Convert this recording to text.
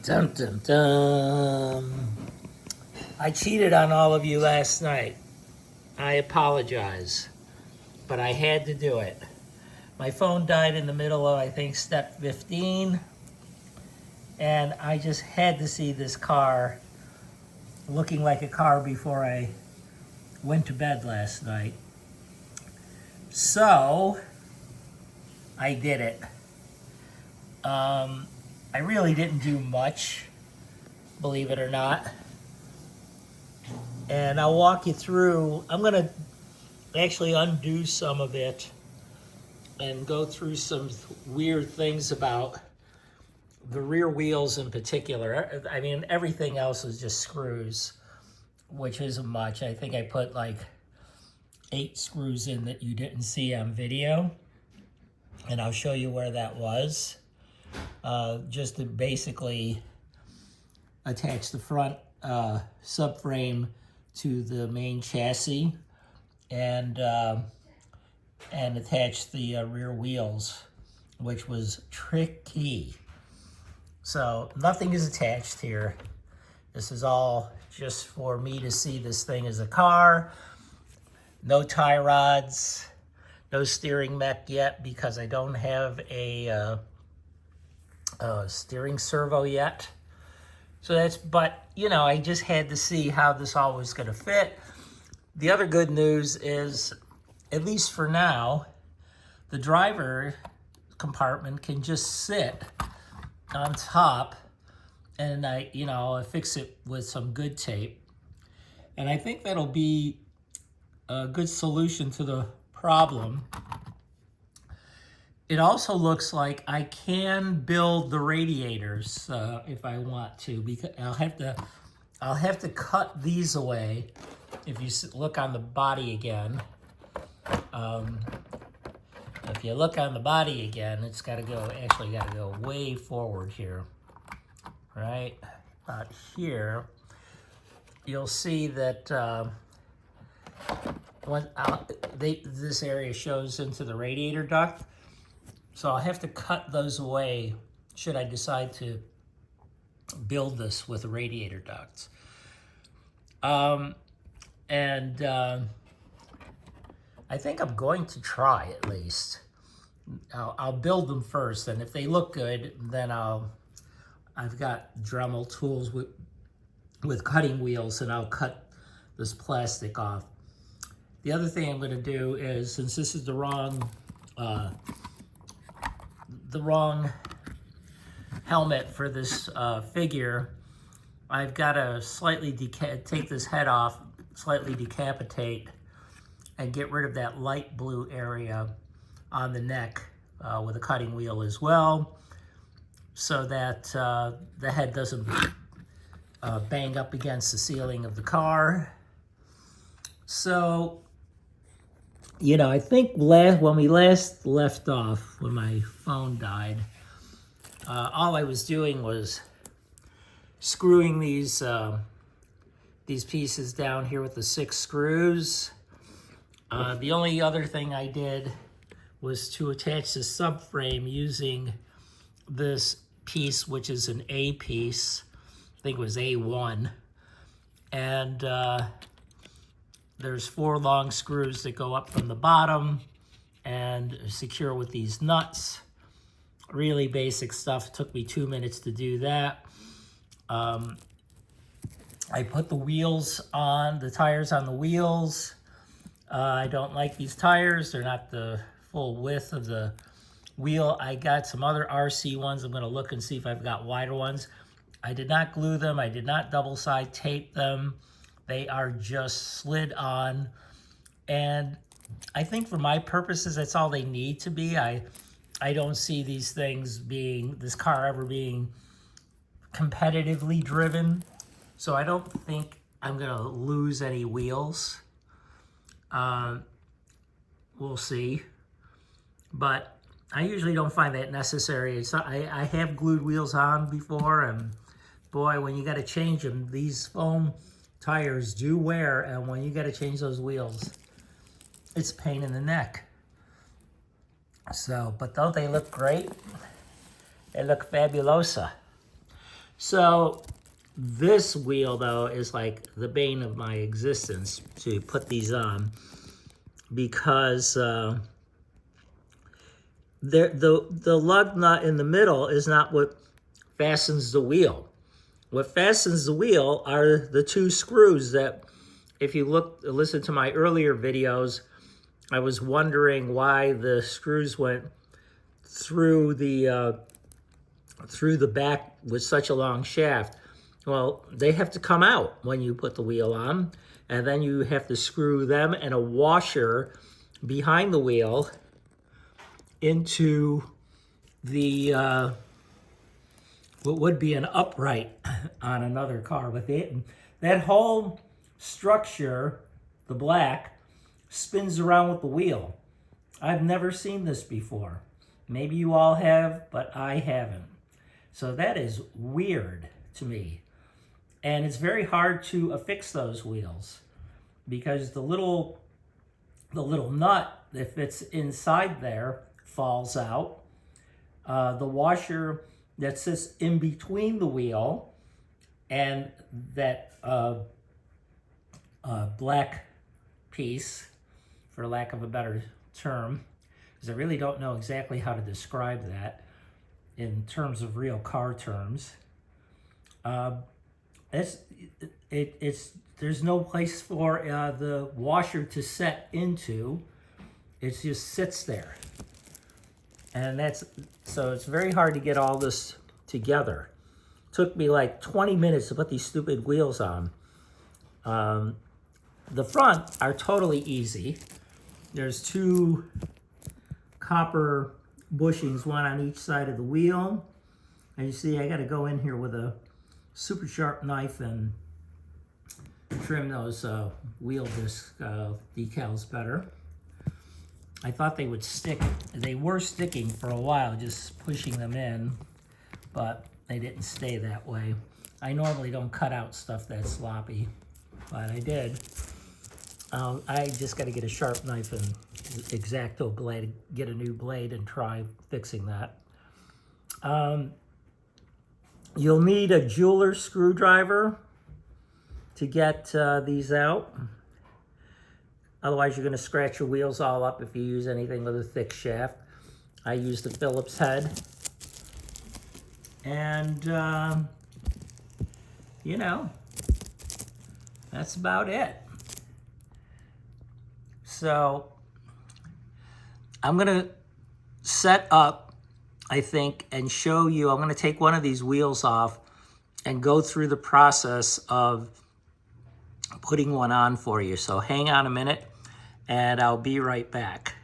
Dun dun dun. I cheated on all of you last night. I apologize, but I had to do it. My phone died in the middle of, I think, step 15, and I just had to see this car looking like a car before I went to bed last night. So, I did it. I really didn't do much, believe it or not. And I'll walk you through. I'm going to actually undo some of it and go through some weird things about the rear wheels in particular. I mean, everything else is just screws, which isn't much. I think I put like 8 screws in that you didn't see on video, and I'll show you where that was. Just to basically attach the front subframe to the main chassis and attach the rear wheels, which was tricky. So nothing is attached here. This is all just for me to see this thing as a car. No tie rods, no steering mech yet because I don't have a steering servo yet. So that's, but you know, I just had to see how this all was going to fit. The other good news is, at least for now, the driver compartment can just sit on top, and I fix it with some good tape. And I think that'll be a good solution to the problem. It also looks like I can build the radiators if I want to, because I'll have to cut these away. If you look on the body again, if you look on the body again, it's got to go way forward here, right about here. You'll see that this area shows into the radiator duct. So I'll have to cut those away should I decide to build this with radiator ducts. I think I'm going to try at least. I'll build them first, and if they look good, then I've got Dremel tools with cutting wheels, and I'll cut this plastic off. The other thing I'm going to do is, since this is the wrong helmet for this figure, I've got to slightly take this head off, slightly decapitate, and get rid of that light blue area on the neck with a cutting wheel as well, so that the head doesn't bang up against the ceiling of the car. So, you know, I think when we last left off, when my phone died, all I was doing was screwing these pieces down here with the 6 screws. The only other thing I did was to attach the subframe using this piece, which is an A piece. I think it was A1. And there's 4 long screws that go up from the bottom and secure with these nuts. Really basic stuff. It took me 2 minutes to do that. I put the wheels on, the tires on the wheels. I don't like these tires. They're not the full width of the wheel. I got some other RC ones. I'm going to look and see if I've got wider ones. I did not glue them. I did not double side tape them. They are just slid on. And I think for my purposes, that's all they need to be. I don't see these things this car ever being competitively driven. So I don't think I'm going to lose any wheels. We'll see. But I usually don't find that necessary. So I have glued wheels on before, and boy, when you got to change them, these foam tires do wear, and when you got to change those wheels, it's a pain in the neck. So, but don't they look great? They look fabulosa. So this wheel, though, is like the bane of my existence to put these on, because the lug nut in the middle is not what fastens the wheel. What fastens the wheel are the two screws that, if you listen to my earlier videos, I was wondering why the screws went through the back with such a long shaft. Well, they have to come out when you put the wheel on, and then you have to screw them and a washer behind the wheel into the what would be an upright on another car. But that whole structure, the black, spins around with the wheel. I've never seen this before. Maybe you all have, but I haven't. So that is weird to me. And it's very hard to affix those wheels, because the little nut that fits inside there falls out. The washer that sits in between the wheel and that black piece, for lack of a better term, because I really don't know exactly how to describe that in terms of real car terms. There's no place for the washer to set into. It just sits there. And so it's very hard to get all this together. Took me like 20 minutes to put these stupid wheels on. The front are totally easy. There's two copper bushings, one on each side of the wheel. And you see, I got to go in here with a super sharp knife and trim those wheel disc decals better. I thought they would stick. They were sticking for a while, just pushing them in, but they didn't stay that way. I normally don't cut out stuff that sloppy, but I did. I just got to get a sharp knife and X-Acto blade, get a new blade and try fixing that. You'll need a jeweler's screwdriver to get these out. Otherwise, you're going to scratch your wheels all up if you use anything with a thick shaft. I use the Phillips head. And, you know, that's about it. So, I'm going to set up, I think, and show you. I'm going to take one of these wheels off and go through the process of putting one on for you. So hang on a minute, and I'll be right back.